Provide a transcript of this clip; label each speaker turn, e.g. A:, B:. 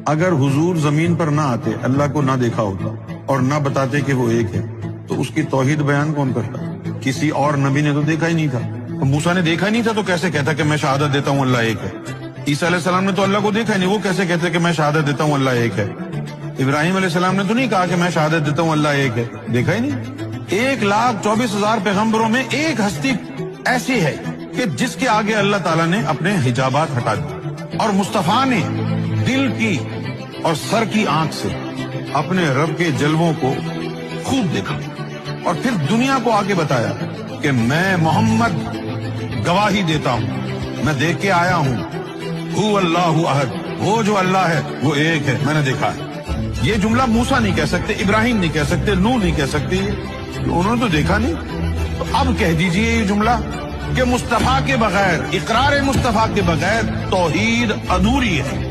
A: اگر حضور زمین پر نہ آتے، اللہ کو نہ دیکھا ہوتا اور نہ بتاتے کہ وہ ایک ہے، تو اس کی توحید بیان کون کرتا؟ کسی اور نبی نے تو دیکھا ہی نہیں تھا۔ موسیٰ نے دیکھا ہی نہیں تھا تو کیسے کہتا کہ میں شہادت دیتا ہوں اللہ ایک ہے؟ عیسیٰ علیہ السلام نے تو اللہ کو دیکھا ہی نہیں، وہ کیسے کہتے کہ میں شہادت دیتا ہوں اللہ ایک ہے؟ ابراہیم علیہ السلام نے تو نہیں کہا کہ میں شہادت دیتا ہوں اللہ ایک ہے، دیکھا ہی نہیں۔ 1,24,000 پیغمبروں میں ایک ہستی ایسی ہے کہ جس کے آگے اللہ تعالیٰ نے اپنے حجابات ہٹا دیے، اور مصطفیٰ نے دل کی اور سر کی آنکھ سے اپنے رب کے جلووں کو خوب دیکھا، اور پھر دنیا کو آگے بتایا کہ میں محمد گواہی دیتا ہوں، میں دیکھ کے آیا ہوں، هو اللہ احد، وہ جو اللہ ہے وہ ایک ہے، میں نے دیکھا ہے۔ یہ جملہ موسیٰ نہیں کہہ سکتے، ابراہیم نہیں کہہ سکتے، نوح نہیں کہہ سکتے، انہوں نے تو دیکھا نہیں۔ تو اب کہہ دیجئے یہ جملہ کہ مصطفیٰ کے بغیر، اقرار مصطفیٰ کے بغیر توحید ادھوری ہے۔